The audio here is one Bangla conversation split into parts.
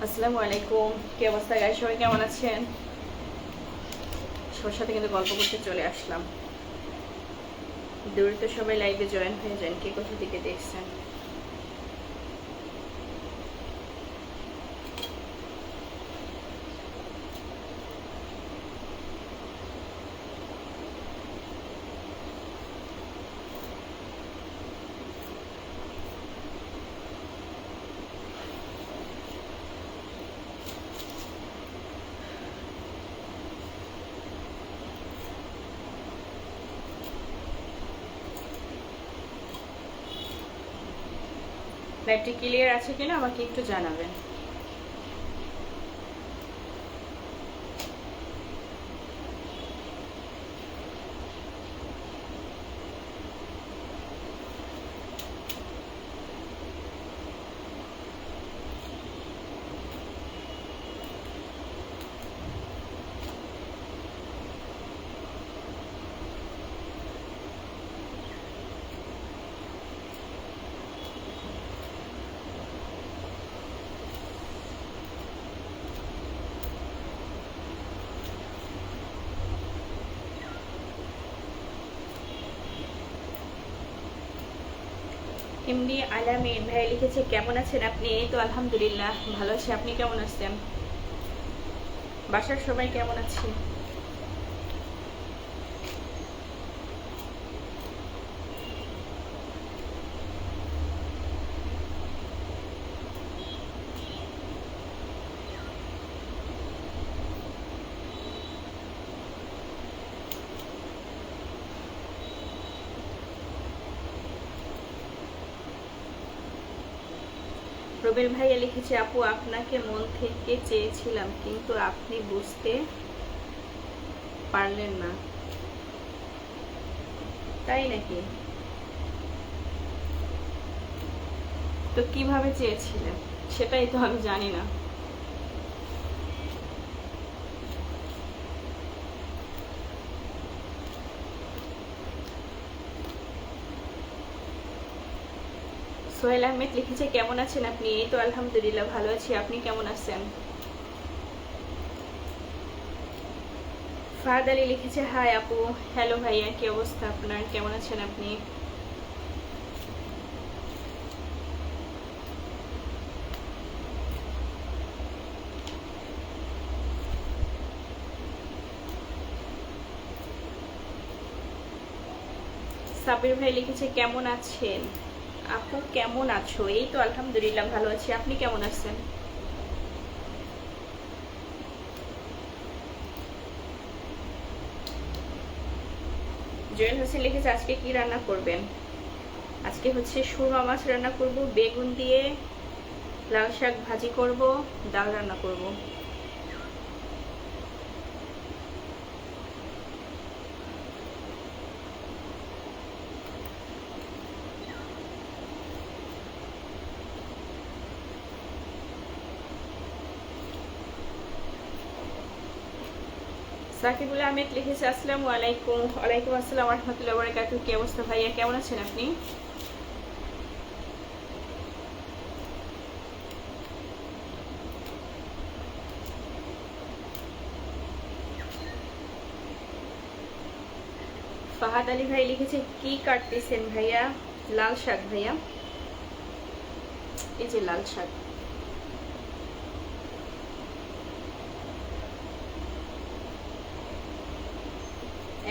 আসসালামু আলাইকুম। কি অবস্থা গাইস, সবাই কেমন আছেন? সবার সাথে কিন্তু গল্প করতে চলে আসলাম। দূরে তো সবাই লাইভে জয়েন হয়ে যান, কে কোথা থেকে দেখছেন। লাইভটি ক্লিয়ার আছে কিনা আমাকে একটু জানাবেন। এমডি আলামিন ভাই লিখেছে, কেমন আছেন আপনি? এই তো আলহামদুলিল্লাহ ভালো আছি, আপনি কেমন আছেন? বাসার সবাই কেমন আছে? রবিল ভাইয়া লিখেছে, আপু আপনাকে মন থেকে চেয়েছিলাম কিন্তু আপনি বুঝতে পারলেন না। তাই নাকি? তো কিভাবে চেয়েছিলেন সেটাই তো আমি জানি না। সোহেল আহমেদ লিখেছে, কেমন আছেন আপনি? এই তো আলহামদুলিল্লাহ ভালো আছি, আপনি কেমন আছেন? ফাহাদ আলী লিখেছে, হাই আপু। হ্যালো ভাইয়া, কি অবস্থা আপনার, কেমন আছেন আপনি? সাবির ভাই লিখেছে, কেমন আছেন আপু, কেমন আছো? এই তো আলহামদুলিল্লাহ ভালো আছি, আপনি কেমন আছেন? জয়েল হোসেন লিখেছে, আজকে কি রান্না করবেন? আজকে হচ্ছে সুরমা মাছ রান্না করব, বেগুন দিয়ে লাল শাক ভাজি করব, ডাল রান্না করব। সাকিবুল আহমেদ লিখেছে, আসসালামু আলাইকুম। ওয়ালাইকুম আসসালাম ওয়া রাহমাতুল্লাহি ওয়া বারাকাতুহু। কি অবস্থা ভাইয়া, কেমন আছেন আপনি? ফাহাদ আলী ভাই লিখেছে, কি কাটতেছেন ভাইয়া? লাল শাক ভাইয়া, এই যে লাল শাক।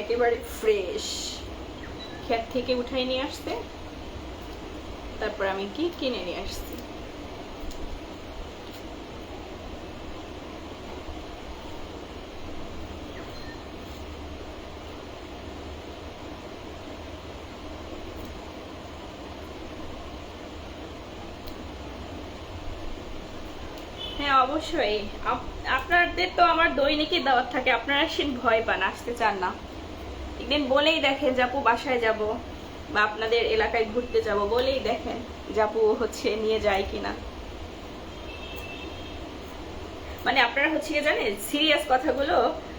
একেবারে ফ্রেশ, ক্ষেত থেকে উঠাই নিয়ে আসতে, তারপর আমি কি কিনে নিয়ে আসছি। হ্যাঁ অবশ্যই, আপনাদের তো আমার দৈনিকই দাওয়াত থাকে, আপনারা সে ভয় পান, আসতে চান না। একদিন বলেই দেখেন জাপু বাসায় যাব বা আপনাদের এলাকায় ঘুরতে যাব, বলেই দেখেন জাপু হচ্ছে নিয়ে যায় কিনা। মানে আপনারা হচ্ছে কি জানেন, সিরিয়াস কথাগুলো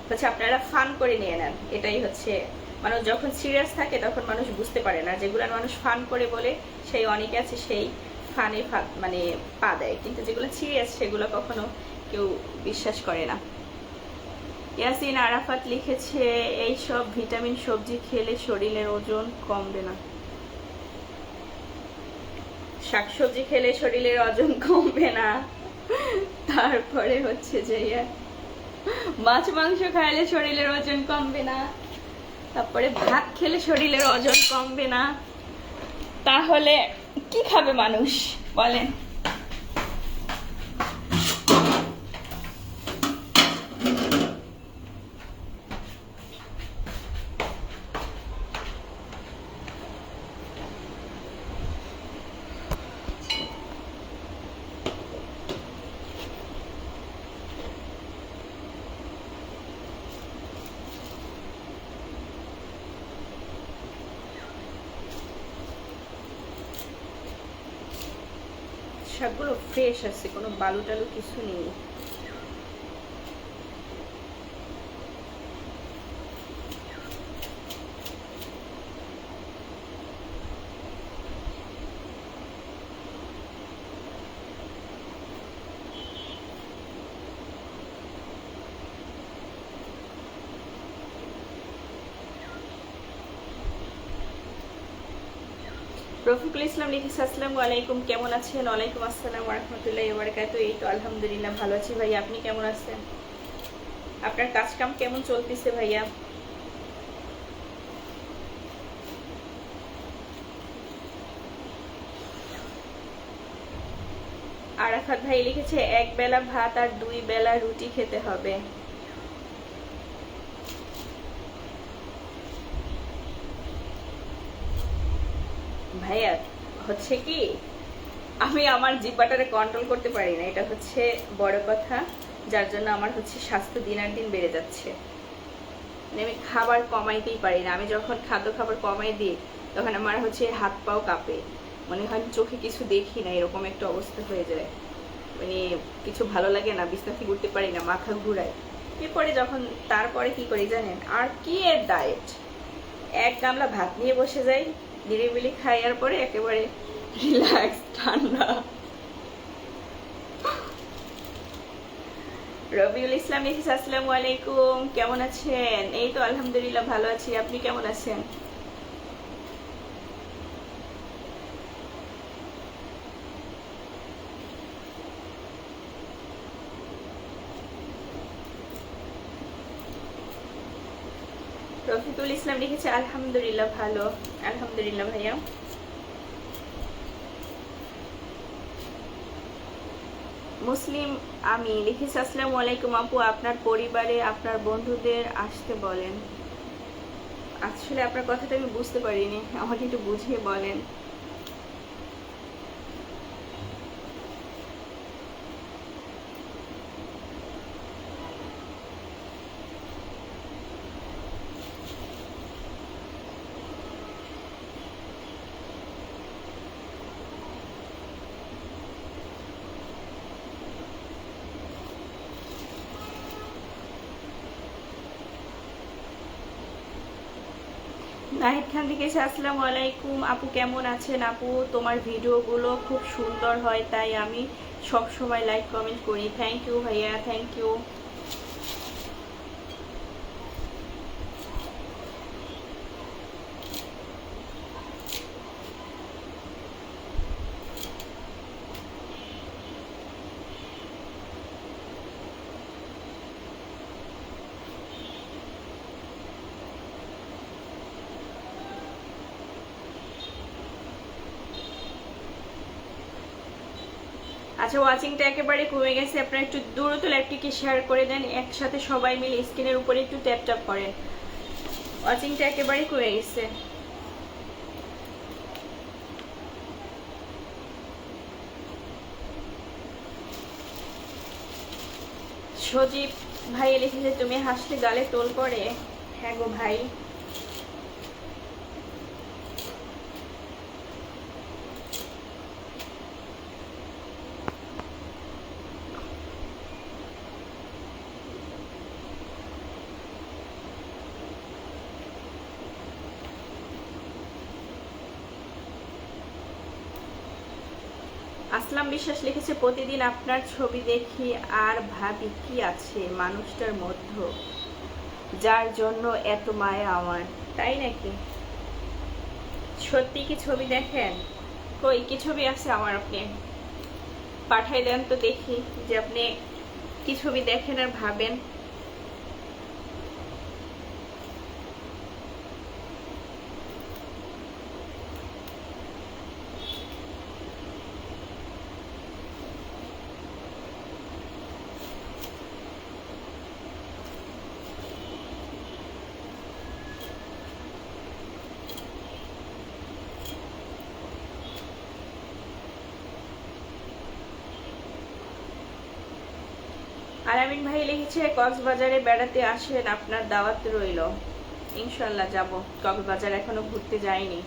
হচ্ছে আপনারা ফান করে নিয়ে নেন, এটাই হচ্ছে। মানুষ যখন সিরিয়াস থাকে তখন মানুষ বুঝতে পারে না, যেগুলো মানুষ ফান করে বলে সেই অনেকে আছে সেই ফানে মানে পা দেয়, কিন্তু যেগুলো সিরিয়াস সেগুলো কখনো কেউ বিশ্বাস করে না। ইয়াসিন আরাফাত লিখেছে এই সব ভিটামিন সবজি খেলে শরীরের ওজন কমবে না। শাকসবজি খেলে শরীরের ওজন কমবে না, তারপরে হচ্ছে যে মাছ মাংস খাইলে শরীরের ওজন কমবে না, তারপরে ভাত খেলে শরীরের ওজন কমবে না, তাহলে কি খাবে মানুষ বলেন? শাকগুলো ফ্রেশ আছে, কোনো বালু টালু কিছু নেই। রফিকুল ইসলাম লিখেছে আসসালামু আলাইকুম, কেমন আছেন? ওয়ালাইকুম আসসালাম ওয়া রাহমাতুল্লাহি ওয়া বারাকাতুহু। এই তো আলহামদুলিল্লাহ ভালো আছি ভাইয়া, আপনি কেমন আছেন? আপনার কাজ কাম কেমন চলতেছে ভাইয়া? আরাফাত ভাই লিখেছে এক বেলা ভাত আর 2 বেলা রুটি খেতে হবে। ভাইয়া হচ্ছে কি, আমি আমার জিহ্বাটারে কন্ট্রোল করতে পারি না, এটা হচ্ছে বড় কথা, যার জন্য আমার হচ্ছে স্বাস্থ্য দিন দিন বেড়ে যাচ্ছে। মানে আমি খাবার কমাইতেই পারি না, আমি যখন খাবার কমাই দিই তখন আমার হচ্ছে হাত পাও কাঁপে, মনে হয় চোখে কিছু দেখি না, এরকম একটা অবস্থা হয়ে যায়। মানে কিছু ভালো লাগে না, বিছানা থেকে উঠতে পারি না, মাথা ঘুরায়। এরপরে যখন তারপরে কি করি জানেন, আর কি এর ডায়েট, এক গামলা ভাত নিয়ে বসে যাই, নিরিবিলি খাইয়ার পরে একেবারে রিল্যাক্স ঠান্ডা। রবিউল ইসলাম লিখেছে আসসালামু আলাইকুম, কেমন আছেন? এই তো আলহামদুলিল্লাহ ভালো আছি, আপনি কেমন আছেন? রফিকুল ইসলাম লিখেছে আলহামদুলিল্লাহ ভালো। আলহামদুলিল্লাহ ভাইয়া। মুসলিম আমি লিখেছি আসসালামু আলাইকুম আপু, আপনার পরিবারে আপনার বন্ধুদের আসতে বলেন। আসলে আপনার কথাটা আমি বুঝতে পারিনি, আমাকে একটু বুঝিয়ে বলেন। নাহিদ খান লিখেছে আসসালামু আলাইকুম আপু, কেমন আছেন? আপু তোমার ভিডিওগুলো খুব সুন্দর হয়, তাই আমি সব সময় লাইক কমেন্ট করি। থ্যাংক ইউ ভাইয়া, থ্যাংক ইউ। আচ্ছা, ওয়াচিংটা একেবারে কমে গেছে, আপনারা একটু দ্রুত লাইভটিকে শেয়ার করে দেন, একসাথে সবাই মিলে স্ক্রিনের উপরে একটু ট্যাপ ট্যাপ করেন। ওয়াচিংটা একেবারে কমে গেছে। সজীব ভাই লিখেছে তুমি হাসলে গালে টোল পড়ে। হ্যাঁ গো ভাই। আসলাম বিশ্বাস লিখেছে, প্রতিদিন আপনার ছবি দেখি আর ভাবি কি আছে মানুষটার মধ্যে, যার জন্য এত মায়া আমার। তাই নাকি? সত্যি কি ছবি দেখেন? কই কি ছবি আছে আমার? আপনি পাঠাই দেন তো দেখি যে আপনি কি ছবি দেখেন আর ভাবেন। আর আমিন ভাই লিখেছে, কক্সবাজারে বেড়াতে আসেন, আপনার দাওয়াত রইল। ইনশাল্লাহ যাব। কক্সবাজার এখনো ঘুরতে যাইনি।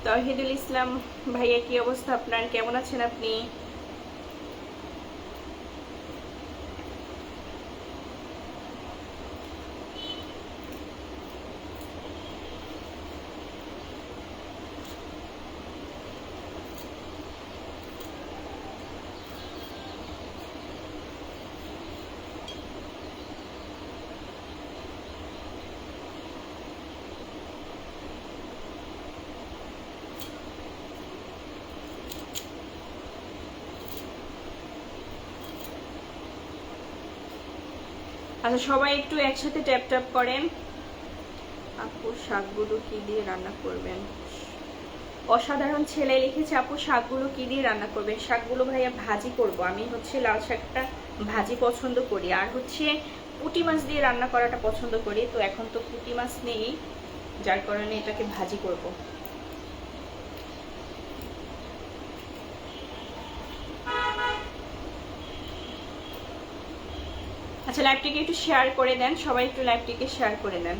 তৌহিদুল ইসলাম ভাইয়া, কি অবস্থা আপনার? কেমন আছেন আপনি? আচ্ছা, সবাই একটু একসাথে ট্যাপ ট্যাপ করেন। আপু শাকগুলো কি দিয়ে রান্না করবেন? অসাধারণ ছেলে লিখেছে, আপু শাকগুলো কি দিয়ে রান্না করবেন? শাকগুলো ভাইয়া ভাজি করব। আমি হচ্ছে লাল শাকটা ভাজি পছন্দ করি, আর হচ্ছে পুঁটি মাছ দিয়ে রান্না করাটা পছন্দ করি। তো এখন তো পুঁটি মাছ নেই, যার কারণে এটাকে ভাজি করব। আচ্ছা, লাইভটিকে একটু শেয়ার করে দেন, সবাই একটু লাইভটিকে শেয়ার করে দেন।